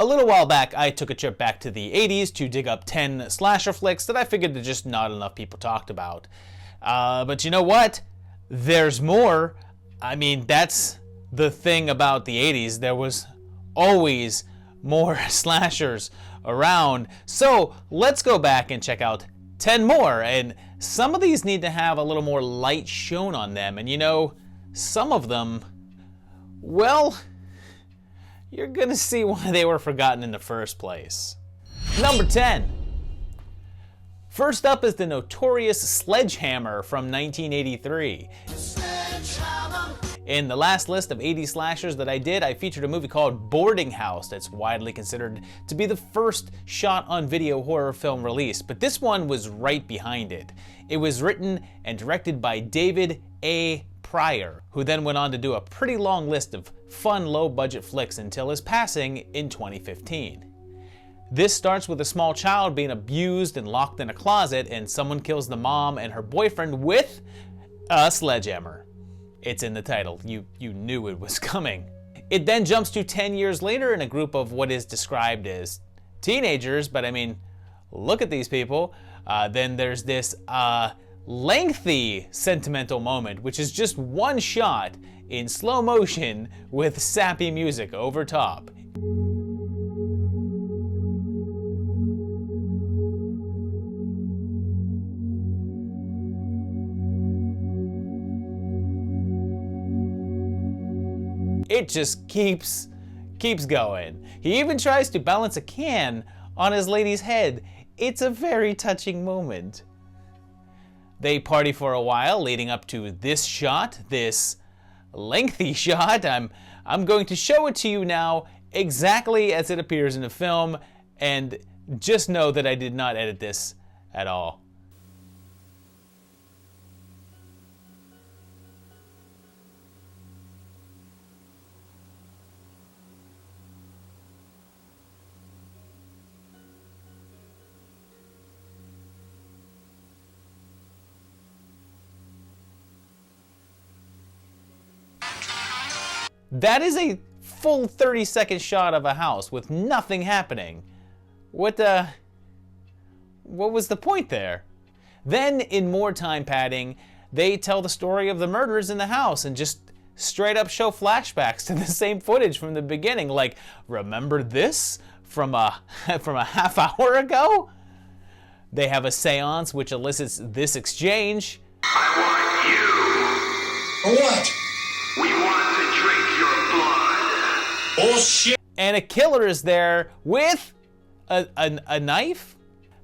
A little while back, I took a trip back to the 80s to dig up 10 slasher flicks that I figured that just not enough people talked about. But you know what? There's more. I mean, that's the thing about the 80s. There was always more slashers around. So let's go back and check out 10 more. And some of these need to have a little more light shown on them. And you know, some of them, well, you're gonna see why they were forgotten in the first place. Number 10. First up is the notorious Sledgehammer from 1983. In the last list of 80s slashers that I did, I featured a movie called Boarding House that's widely considered to be the first shot-on-video horror film released, but this one was right behind it. It was written and directed by David A. Pryor, who then went on to do a pretty long list of fun low-budget flicks until his passing in 2015. This starts with a small child being abused and locked in a closet, and someone kills the mom and her boyfriend with a sledgehammer. It's in the title. You knew it was coming. It then jumps to 10 years later in a group of what is described as teenagers, but I mean, look at these people. Then there's this lengthy sentimental moment, which is just one shot in slow motion with sappy music over top. It just keeps going. He even tries to balance a can on his lady's head. It's a very touching moment. They party for a while leading up to this shot, this lengthy shot. I'm going to show it to you now exactly as it appears in the film, and just know that I did not edit this at all. That is a full 30-second shot of a house with nothing happening. What was the point there? Then, in more time padding, they tell the story of the murders in the house and just straight up show flashbacks to the same footage from the beginning. Like, remember this from a half hour ago? They have a seance which elicits this exchange. I want you. For what? We want to drink your blood. Bullshit. And a killer is there with a knife?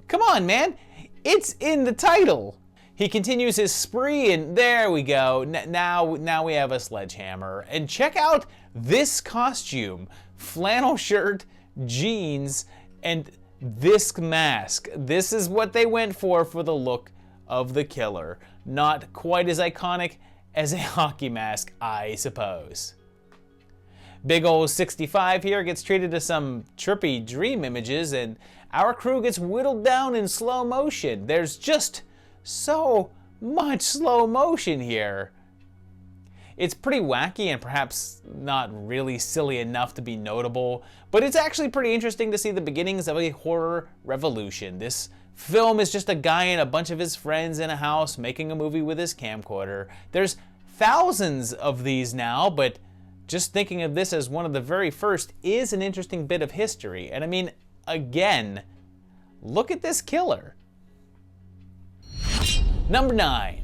Come on, man. It's in the title. He continues his spree, and there we go. Now we have a sledgehammer. And check out this costume. Flannel shirt, jeans, and this mask. This is what they went for the look of the killer. Not quite as iconic as a hockey mask, I suppose. Big ol' 65 here gets treated to some trippy dream images, and our crew gets whittled down in slow motion. There's just so much slow motion here. It's pretty wacky and perhaps not really silly enough to be notable, but it's actually pretty interesting to see the beginnings of a horror revolution. This film is just a guy and a bunch of his friends in a house making a movie with his camcorder. There's thousands of these now, but just thinking of this as one of the very first is an interesting bit of history. And I mean, again, look at this killer. Number 9.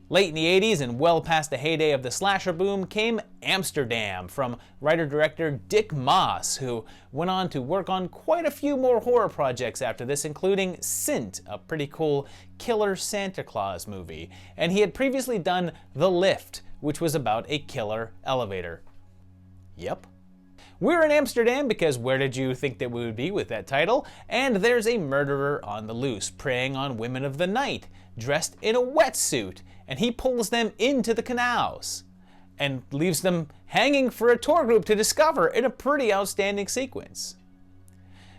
Late in the 80s and well past the heyday of the slasher boom came Amsterdam from writer-director Dick Maas, who went on to work on quite a few more horror projects after this, including Sint, a pretty cool killer Santa Claus movie. And he had previously done The Lift, which was about a killer elevator. Yep. We're in Amsterdam because where did you think that we would be with that title? And there's a murderer on the loose, preying on women of the night, dressed in a wetsuit, and he pulls them into the canals and leaves them hanging for a tour group to discover in a pretty outstanding sequence.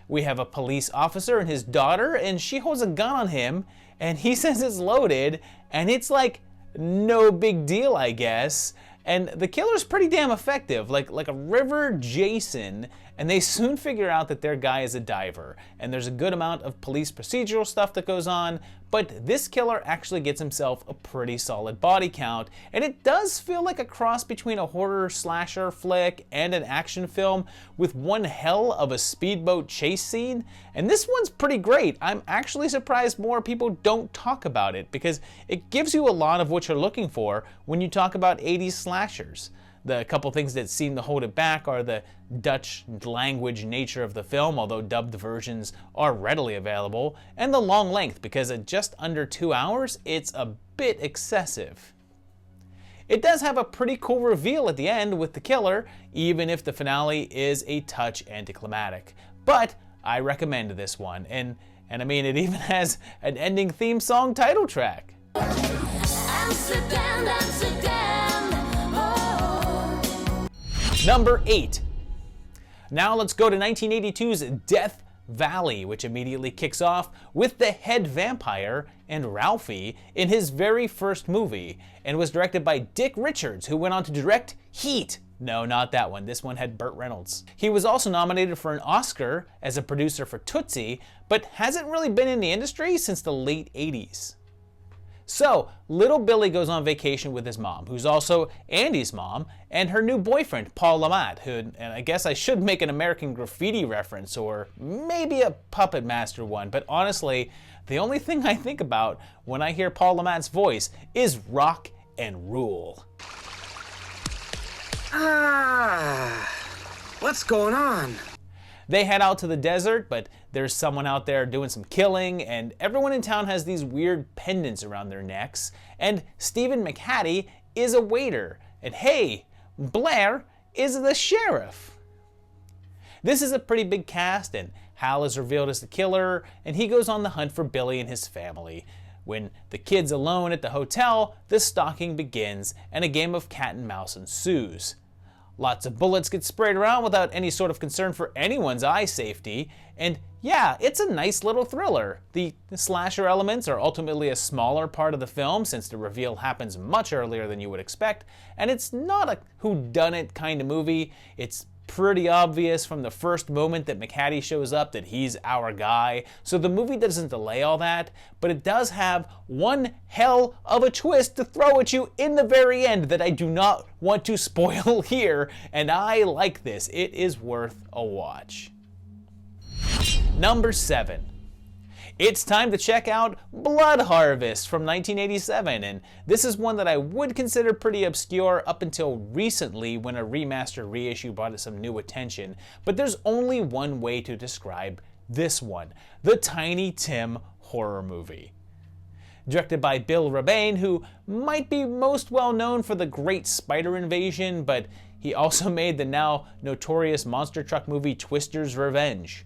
We have a police officer and his daughter, and she holds a gun on him, and he says it's loaded, and it's like no big deal, I guess. And the killer's pretty damn effective, like a River Jason, and they soon figure out that their guy is a diver, and there's a good amount of police procedural stuff that goes on, but this killer actually gets himself a pretty solid body count, and it does feel like a cross between a horror slasher flick and an action film with one hell of a speedboat chase scene, and this one's pretty great. I'm actually surprised more people don't talk about it, because it gives you a lot of what you're looking for when you talk about 80s slashers. The couple things that seem to hold it back are the Dutch language nature of the film, although dubbed versions are readily available, and the long length, because at just under 2 hours, it's a bit excessive. It does have a pretty cool reveal at the end with the killer, even if the finale is a touch anticlimactic. But I recommend this one, and I mean, it even has an ending theme song title track. Amsterdam, Amsterdam, oh. Number 8. Now let's go to 1982's Death Valley, which immediately kicks off with the head vampire and Ralphie in his very first movie, and was directed by Dick Richards, who went on to direct Heat. No, not that one. This one had Burt Reynolds. He was also nominated for an Oscar as a producer for Tootsie, but hasn't really been in the industry since the late 80s. So, little Billy goes on vacation with his mom, who's also Andy's mom, and her new boyfriend, Paul Lamont, who, and I guess I should make an American Graffiti reference, or maybe a Puppet Master one, but honestly, the only thing I think about when I hear Paul Lamont's voice is rock and roll. What's going on? They head out to the desert, but there's someone out there doing some killing, and everyone in town has these weird pendants around their necks, and Stephen McHattie is a waiter, and hey, Blair is the sheriff. This is a pretty big cast, and Hal is revealed as the killer, and he goes on the hunt for Billy and his family. When the kid's alone at the hotel, the stalking begins, and a game of cat and mouse ensues. Lots of bullets get sprayed around without any sort of concern for anyone's eye safety, and yeah, it's a nice little thriller. The slasher elements are ultimately a smaller part of the film since the reveal happens much earlier than you would expect, and it's not a whodunit kind of movie. It's pretty obvious from the first moment that McHattie shows up that he's our guy, so the movie doesn't delay all that, but it does have one hell of a twist to throw at you in the very end that I do not want to spoil here, and I like this. It is worth a watch. Number 7. It's time to check out Blood Harvest from 1987, and this is one that I would consider pretty obscure up until recently when a remaster reissue brought it some new attention, but there's only one way to describe this one: the Tiny Tim horror movie. Directed by Bill Rebane, who might be most well known for the Great Spider Invasion, but he also made the now notorious monster truck movie Twister's Revenge.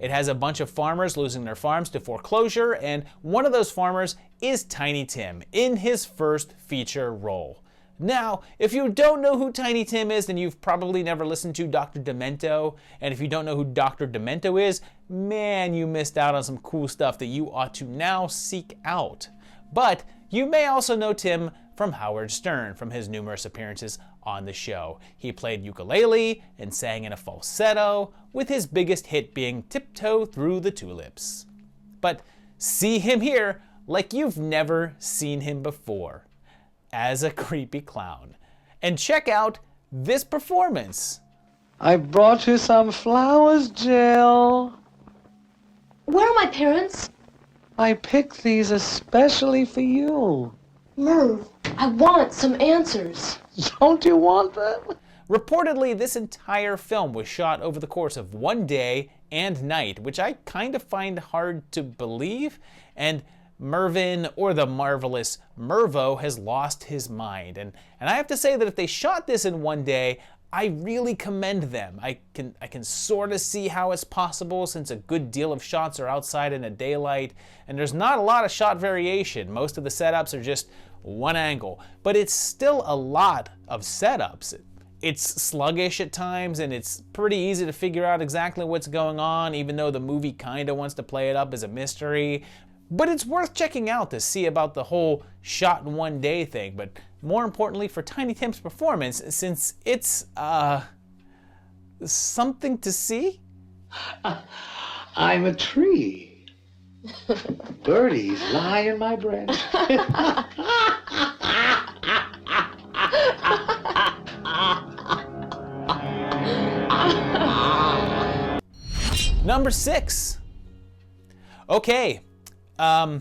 It has a bunch of farmers losing their farms to foreclosure, and one of those farmers is Tiny Tim in his first feature role. Now, if you don't know who Tiny Tim is, then you've probably never listened to Dr. Demento, and if you don't know who Dr. Demento is, man, you missed out on some cool stuff that you ought to now seek out. But you may also know Tim from Howard Stern from his numerous appearances on the show. He played ukulele and sang in a falsetto, with his biggest hit being Tiptoe Through the Tulips. But see him here like you've never seen him before, as a creepy clown. And check out this performance. I brought you some flowers, Jill. Where are my parents? I picked these especially for you. No, I want some answers. Don't you want them? Reportedly, this entire film was shot over the course of one day and night, which I kind of find hard to believe, and Mervyn, or the marvelous Mervo, has lost his mind. And I have to say that if they shot this in one day, I really commend them. I can sort of see how it's possible since a good deal of shots are outside in the daylight, and there's not a lot of shot variation. Most of the setups are just one angle, but it's still a lot of setups. It's sluggish at times, and it's pretty easy to figure out exactly what's going on, even though the movie kind of wants to play it up as a mystery. But it's worth checking out to see about the whole shot in one day thing, but more importantly for Tiny Tim's performance, since it's something to see? I'm a tree. Birdies lie in my branch. Number 6. Okay, I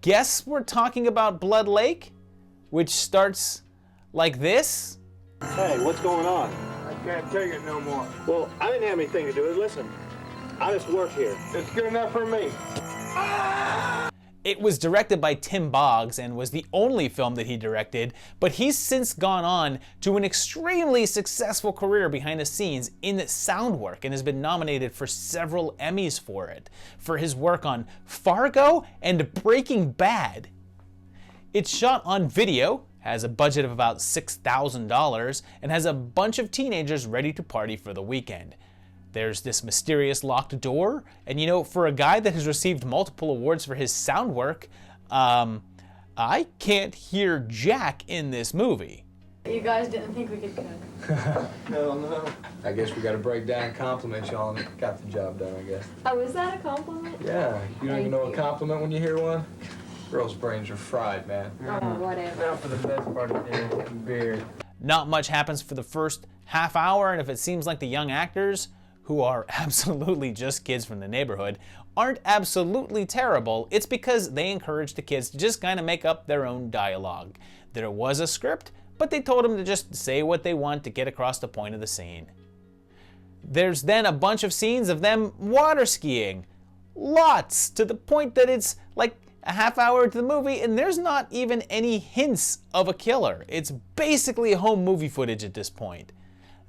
guess we're talking about Blood Lake, which starts like this. Hey, what's going on? I can't take it no more. Well, I didn't have anything to do with it. Listen, I just work here. It's good enough for me. It was directed by Tim Boggs and was the only film that he directed, but he's since gone on to an extremely successful career behind the scenes in sound work and has been nominated for several Emmys for it, for his work on Fargo and Breaking Bad. It's shot on video, has a budget of about $6,000, and has a bunch of teenagers ready to party for the weekend. There's this mysterious locked door, and you know, for a guy that has received multiple awards for his sound work, I can't hear Jack in this movie. You guys didn't think we could cook. No. I guess we gotta break down and compliment y'all and got the job done, I guess. Oh, is that a compliment? Yeah, you don't even know a you. compliment when you hear one? Girls' brains are fried, man. Oh, whatever. Now for the best part of dinner, getting beer. Not much happens for the first half hour, and if it seems like the young actors, who are absolutely just kids from the neighborhood, aren't absolutely terrible, it's because they encouraged the kids to just kind of make up their own dialogue. There was a script, but they told them to just say what they want to get across the point of the scene. There's then a bunch of scenes of them water skiing. Lots, to the point that it's like a half hour into the movie and there's not even any hints of a killer. It's basically home movie footage at this point.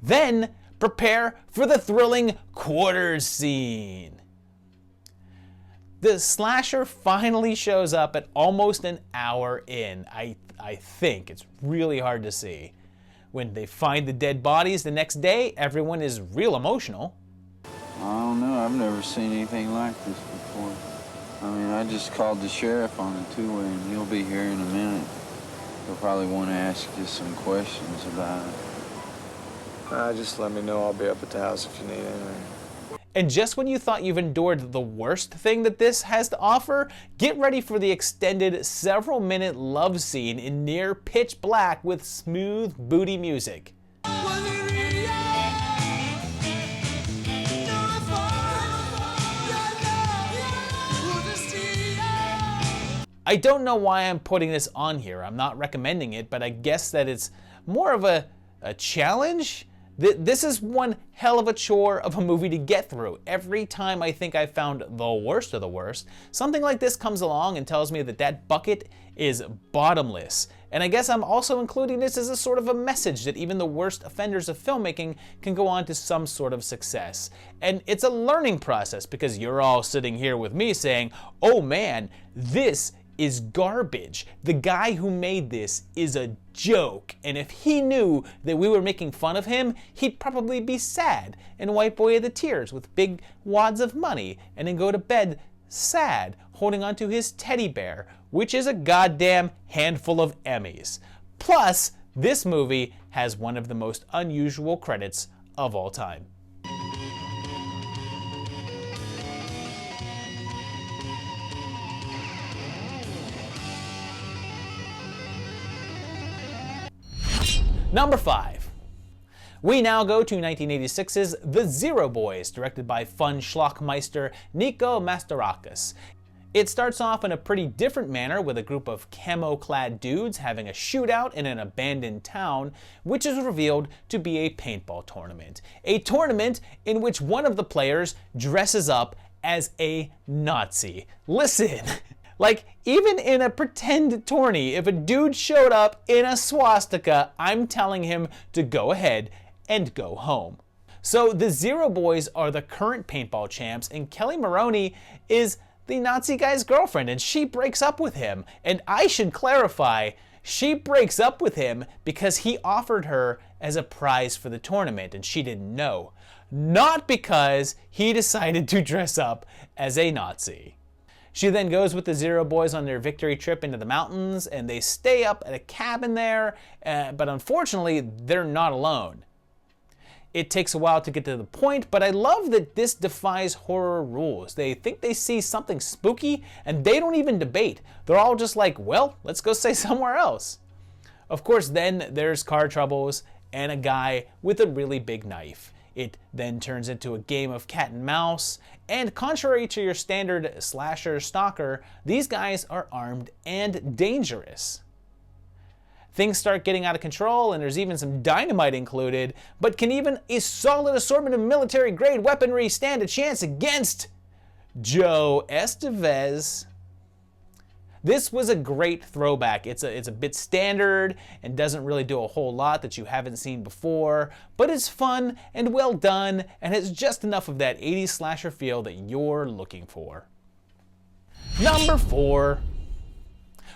Then, prepare for the thrilling quarters scene. The slasher finally shows up at almost an hour in. I think it's really hard to see. When they find the dead bodies the next day, everyone is real emotional. I don't know, I've never seen anything like this before. I mean, I just called the sheriff on the two-way and he'll be here in a minute. He'll probably want to ask you some questions about it. Just let me know. I'll be up at the house if you need anything. And just when you thought you've endured the worst thing that this has to offer, get ready for the extended several-minute love scene in near pitch black with smooth booty music. I don't know why I'm putting this on here. I'm not recommending it, but I guess that it's more of a challenge. This is one hell of a chore of a movie to get through. Every time I think I've found the worst of the worst, something like this comes along and tells me that that bucket is bottomless. And I guess I'm also including this as a sort of a message that even the worst offenders of filmmaking can go on to some sort of success. And it's a learning process because you're all sitting here with me saying, oh man, this is garbage. The guy who made this is a joke, and if he knew that we were making fun of him, he'd probably be sad and wipe away the tears with big wads of money and then go to bed sad, holding onto his teddy bear, which is a goddamn handful of Emmys. Plus, this movie has one of the most unusual credits of all time. Number 5. We now go to 1986's The Zero Boys, directed by fun schlockmeister Nico Mastorakis. It starts off in a pretty different manner with a group of camo-clad dudes having a shootout in an abandoned town, which is revealed to be a paintball tournament. A tournament in which one of the players dresses up as a Nazi. Listen! Like, even in a pretend tourney, if a dude showed up in a swastika, I'm telling him to go ahead and go home. So the Zero Boys are the current paintball champs, and Kelly Maroney is the Nazi guy's girlfriend, and she breaks up with him. And I should clarify, she breaks up with him because he offered her as a prize for the tournament, and she didn't know. Not because he decided to dress up as a Nazi. She then goes with the Zero Boys on their victory trip into the mountains, and they stay up at a cabin there, but unfortunately, they're not alone. It takes a while to get to the point, but I love that this defies horror rules. They think they see something spooky, and they don't even debate. They're all just like, well, let's go stay somewhere else. Of course, then there's car troubles and a guy with a really big knife. It then turns into a game of cat and mouse, and contrary to your standard slasher stalker, these guys are armed and dangerous. Things start getting out of control, and there's even some dynamite included, but can even a solid assortment of military-grade weaponry stand a chance against Joe Estevez? This was a great throwback. It's a bit standard and doesn't really do a whole lot that you haven't seen before, but it's fun and well done and has just enough of that 80s slasher feel that you're looking for. Number 4.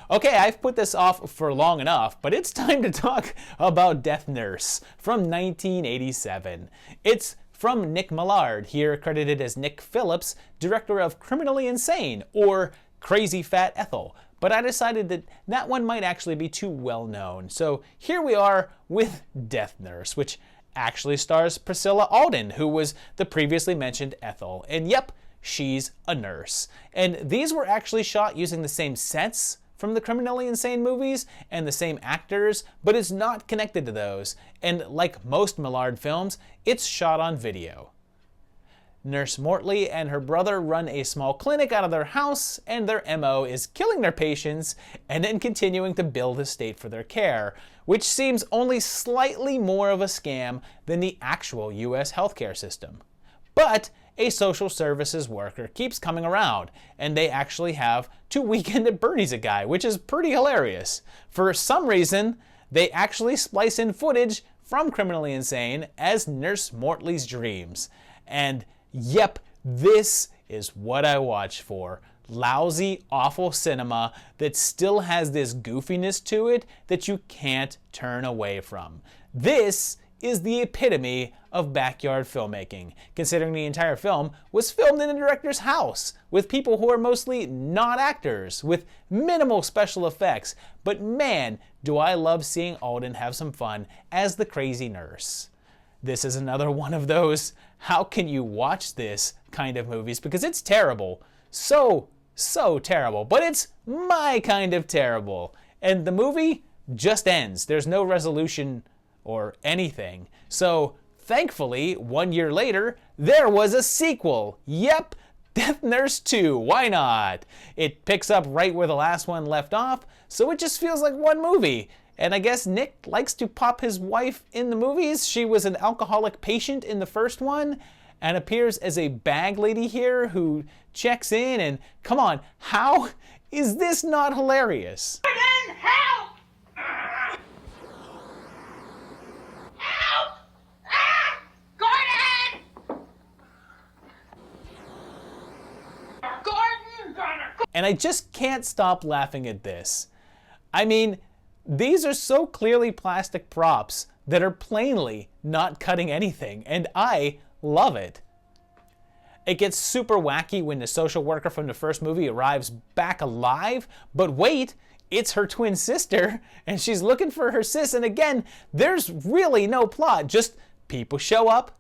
Okay, I've put this off for long enough, but it's time to talk about Death Nurse from 1987. It's from Nick Millard, here credited as Nick Phillips, director of Criminally Insane, or Crazy Fat Ethel, but I decided that that one might actually be too well known. So here we are with Death Nurse, which actually stars Priscilla Alden, who was the previously mentioned Ethel. And yep, she's a nurse. And these were actually shot using the same sets from the Criminally Insane movies and the same actors, but it's not connected to those. And like most Millard films, it's shot on video. Nurse Mortley and her brother run a small clinic out of their house, and their MO is killing their patients and then continuing to bill the state for their care, which seems only slightly more of a scam than the actual US healthcare system. But a social services worker keeps coming around, and they actually have to Weekend at Bernie's a guy, which is pretty hilarious. For some reason, they actually splice in footage from Criminally Insane as Nurse Mortley's dreams. And yep, this is what I watch for. Lousy, awful cinema that still has this goofiness to it that you can't turn away from. This is the epitome of backyard filmmaking, considering the entire film was filmed in the director's house, with people who are mostly not actors, with minimal special effects. But man, do I love seeing Alden have some fun as the crazy nurse. This is another one of those, how can you watch this kind of movies, because it's terrible. So terrible, but it's my kind of terrible. And the movie just ends. There's no resolution or anything. So thankfully, 1 year later, there was a sequel. Yep, Death Nurse 2, why not? It picks up right where the last one left off, so it just feels like one movie. And I guess Nick likes to pop his wife in the movies. She was an alcoholic patient in the first one and appears as a bag lady here who checks in, and come on, how is this not hilarious? Gordon, help! Help! Ah! Gordon! Gordon! And I just can't stop laughing at this. I mean, these are so clearly plastic props that are plainly not cutting anything, and I love it. It gets super wacky when the social worker from the first movie arrives back alive, but wait, it's her twin sister, and she's looking for her sis, and again, there's really no plot, just people show up,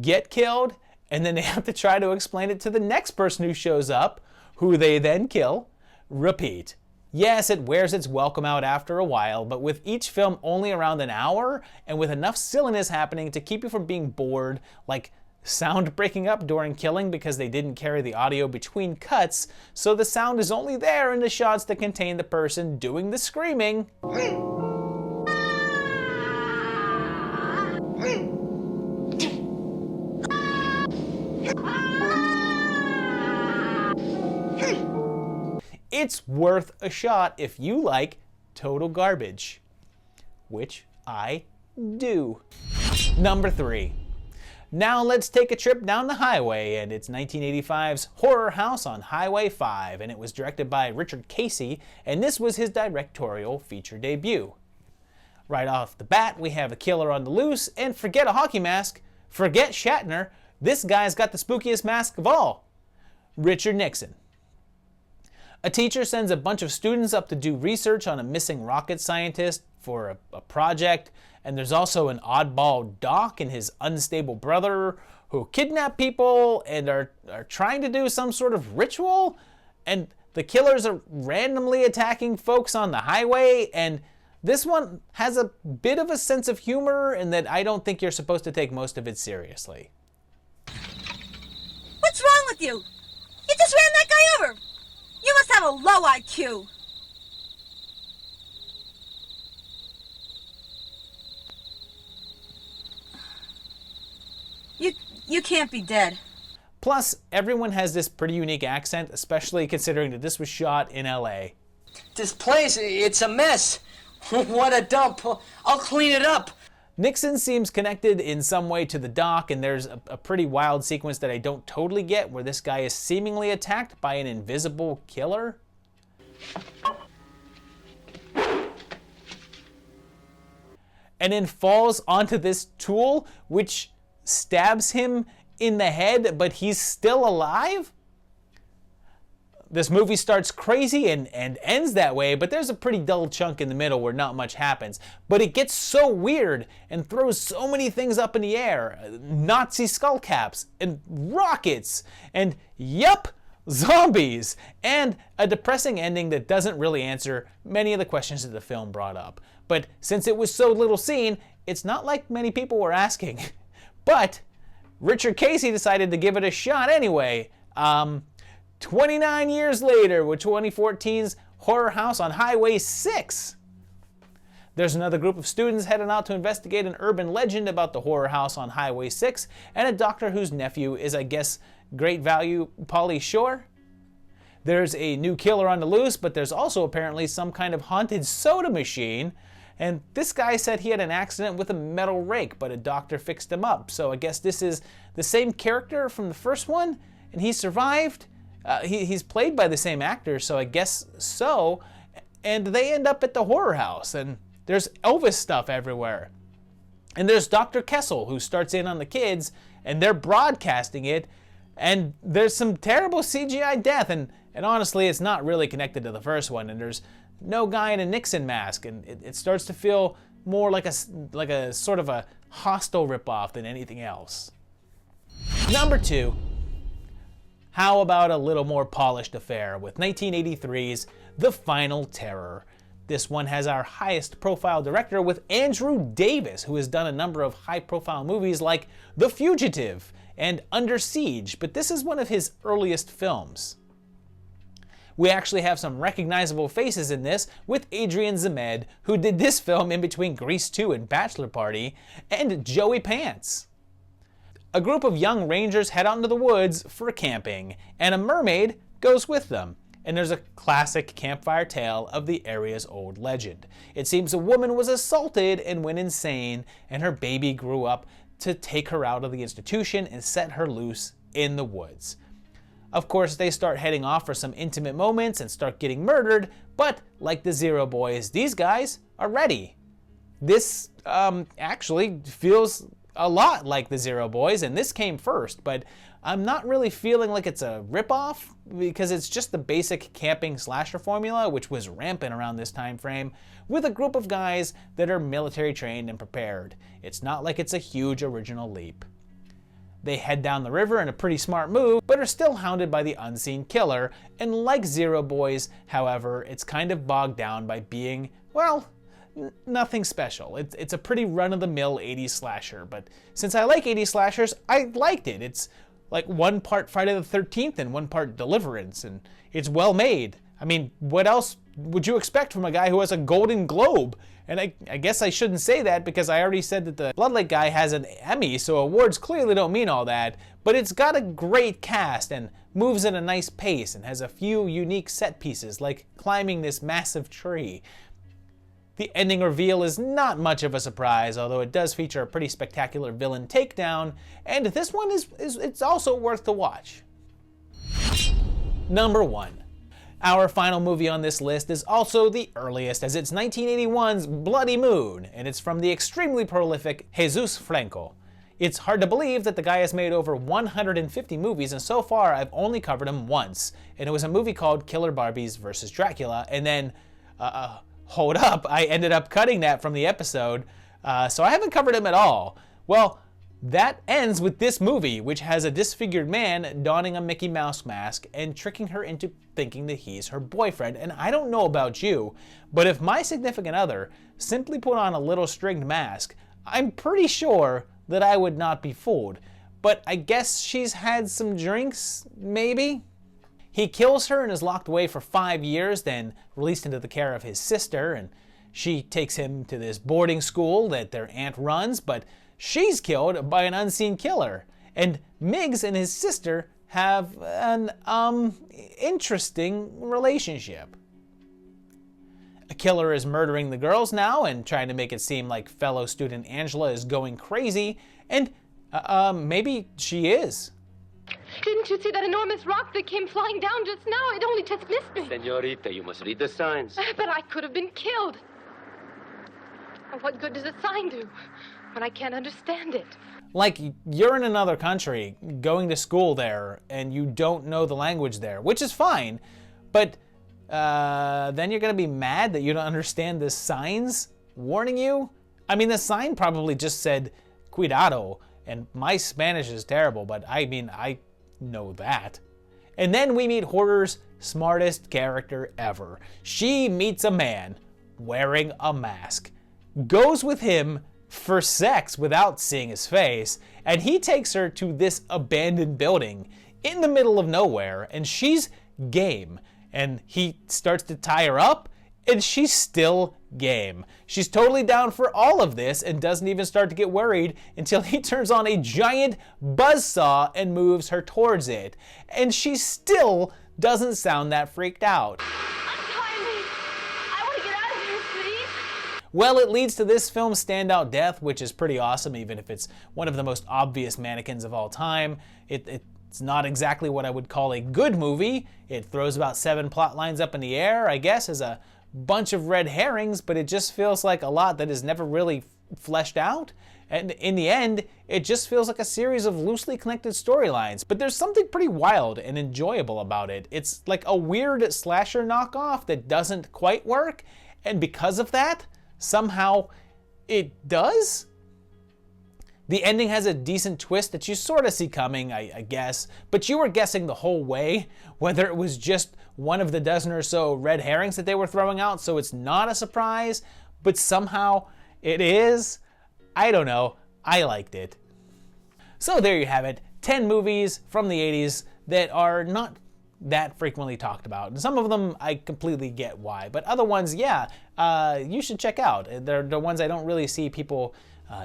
get killed, and then they have to try to explain it to the next person who shows up, who they then kill, repeat. Yes, it wears its welcome out after a while, but with each film only around an hour, and with enough silliness happening to keep you from being bored, like sound breaking up during killing because they didn't carry the audio between cuts, so the sound is only there in the shots that contain the person doing the screaming. It's worth a shot if you like total garbage, which I do. Number 3. Now let's take a trip down the highway, and it's 1985's Horror House on Highway 5, and it was directed by Richard Casey, and this was his directorial feature debut. Right off the bat, we have a killer on the loose, and forget a hockey mask, forget Shatner, this guy's got the spookiest mask of all, Richard Nixon. A teacher sends a bunch of students up to do research on a missing rocket scientist for a project, and there's also an oddball Doc and his unstable brother who kidnap people and are trying to do some sort of ritual, and the killers are randomly attacking folks on the highway, and this one has a bit of a sense of humor in that I don't think you're supposed to take most of it seriously. What's wrong with you? You just ran that guy over. You must have a low IQ. You can't be dead. Plus, everyone has this pretty unique accent, especially considering that this was shot in LA. This place, it's a mess. What a dump. I'll clean it up. Nixon seems connected in some way to the Doc, and there's a pretty wild sequence that I don't totally get where this guy is seemingly attacked by an invisible killer. And then falls onto this tool, which stabs him in the head, but he's still alive? This movie starts crazy and ends that way, but there's a pretty dull chunk in the middle where not much happens. But it gets so weird and throws so many things up in the air. Nazi skull caps and rockets and zombies, and a depressing ending that doesn't really answer many of the questions that the film brought up. But since it was so little seen, it's not like many people were asking. But Richard Casey decided to give it a shot anyway. 29 years later with 2014's Horror House on Highway 6. There's another group of students heading out to investigate an urban legend about the Horror House on Highway 6, and a doctor whose nephew is, I guess, great value Pauly Shore. There's a new killer on the loose, but there's also apparently some kind of haunted soda machine. And this guy said he had an accident with a metal rake, but a doctor fixed him up. So I guess this is the same character from the first one, and he survived. He's played by the same actor, so I guess so. And they end up at the horror house, and there's Elvis stuff everywhere. And there's Dr. Kessel, who starts in on the kids, and they're broadcasting it. And there's some terrible CGI death, and honestly, it's not really connected to the first one. And there's no guy in a Nixon mask, and it starts to feel more like a sort of a Hostel ripoff than anything else. Number 2, how about a little more polished affair with 1983's The Final Terror. This one has our highest profile director with Andrew Davis, who has done a number of high profile movies like The Fugitive and Under Siege, but this is one of his earliest films. We actually have some recognizable faces in this, with Adrian Zemed, who did this film in between Grease 2 and Bachelor Party, and Joey Pants. A group of young rangers head out into the woods for camping, and a mermaid goes with them. And there's a classic campfire tale of the area's old legend. It seems a woman was assaulted and went insane, and her baby grew up to take her out of the institution and set her loose in the woods. Of course, they start heading off for some intimate moments and start getting murdered, but like the Zero Boys, these guys are ready. This actually feels a lot like the Zero Boys, and this came first, but I'm not really feeling like it's a ripoff because it's just the basic camping slasher formula, which was rampant around this time frame, with a group of guys that are military trained and prepared. It's not like it's a huge original leap. They head down the river in a pretty smart move, but are still hounded by the unseen killer, and like Zero Boys, however, it's kind of bogged down by being, well, nothing special. It's a pretty run-of-the-mill 80s slasher, but since I like 80s slashers, I liked it. It's like one part Friday the 13th and one part Deliverance, and it's well made. I mean, what else would you expect from a guy who has a Golden Globe? And I guess I shouldn't say that because I already said that the Bloodlight guy has an Emmy, so awards clearly don't mean all that, but it's got a great cast and moves at a nice pace and has a few unique set pieces, like climbing this massive tree. The ending reveal is not much of a surprise, although it does feature a pretty spectacular villain takedown, and this one it's also worth the watch. Number 1. Our final movie on this list is also the earliest, as it's 1981's Bloody Moon, and it's from the extremely prolific Jesus Franco. It's hard to believe that the guy has made over 150 movies, and so far I've only covered him once, and it was a movie called Killer Barbies vs. Dracula, and then, hold up, I ended up cutting that from the episode, so I haven't covered him at all. Well, that ends with this movie, which has a disfigured man donning a Mickey Mouse mask and tricking her into thinking that he's her boyfriend. And I don't know about you, but if my significant other simply put on a little stringed mask, I'm pretty sure that I would not be fooled. But I guess she's had some drinks, maybe? He kills her and is locked away for 5 years, then released into the care of his sister, and she takes him to this boarding school that their aunt runs, but she's killed by an unseen killer. And Miggs and his sister have an, interesting relationship. A killer is murdering the girls now and trying to make it seem like fellow student Angela is going crazy, and maybe she is. Didn't you see that enormous rock that came flying down just now? It only just missed me. Senorita, you must read the signs. But I could have been killed. What good does a sign do when I can't understand it? Like, you're in another country, going to school there, and you don't know the language there, which is fine, but then you're gonna be mad that you don't understand the signs warning you? I mean, the sign probably just said, cuidado, and my Spanish is terrible, but I mean, I know that. And then we meet horror's smartest character ever. She meets a man wearing a mask, goes with him for sex without seeing his face, and he takes her to this abandoned building in the middle of nowhere, and she's game. And he starts to tie her up, and she's still game. She's totally down for all of this and doesn't even start to get worried until he turns on a giant buzzsaw and moves her towards it. And she still doesn't sound that freaked out. Untie me! I want to get out of here, please! Well, it leads to this film's standout death, which is pretty awesome, even if it's one of the most obvious mannequins of all time. It's not exactly what I would call a good movie. It throws about 7 plot lines up in the air, I guess, as a bunch of red herrings, but it just feels like a lot that is never really fleshed out. And in the end, it just feels like a series of loosely connected storylines. But there's something pretty wild and enjoyable about it. It's like a weird slasher knockoff that doesn't quite work, and because of that, somehow it does? The ending has a decent twist that you sort of see coming, I guess, but you were guessing the whole way whether it was just one of the dozen or so red herrings that they were throwing out, so it's not a surprise, but somehow it is. I don't know. I liked it. So there you have it. 10 movies from the 80s that are not that frequently talked about. And some of them I completely get why, but other ones, yeah, you should check out. They're the ones I don't really see people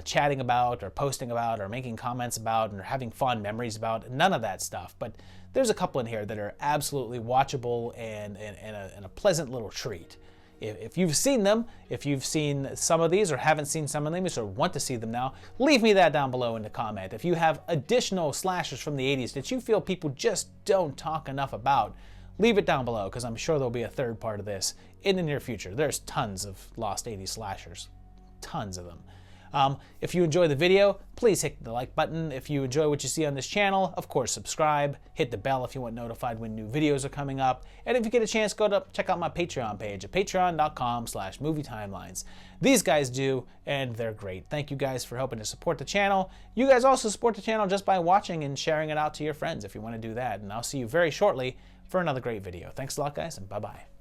chatting about or posting about or making comments about or having fond memories about. None of that stuff. But there's a couple in here that are absolutely watchable and a pleasant little treat. If you've seen them, if you've seen some of these or haven't seen some of them, or want to see them now, leave me that down below in the comment. If you have additional slashers from the 80s that you feel people just don't talk enough about, leave it down below, because I'm sure there'll be a third part of this in the near future. There's tons of lost 80s slashers. Tons of them. If you enjoy the video, please hit the like button. If you enjoy what you see on this channel, of course, subscribe. Hit the bell if you want notified when new videos are coming up. And if you get a chance, check out my Patreon page at patreon.com/movietimelines. These guys do, and they're great. Thank you guys for helping to support the channel. You guys also support the channel just by watching and sharing it out to your friends if you want to do that. And I'll see you very shortly for another great video. Thanks a lot, guys, and bye-bye.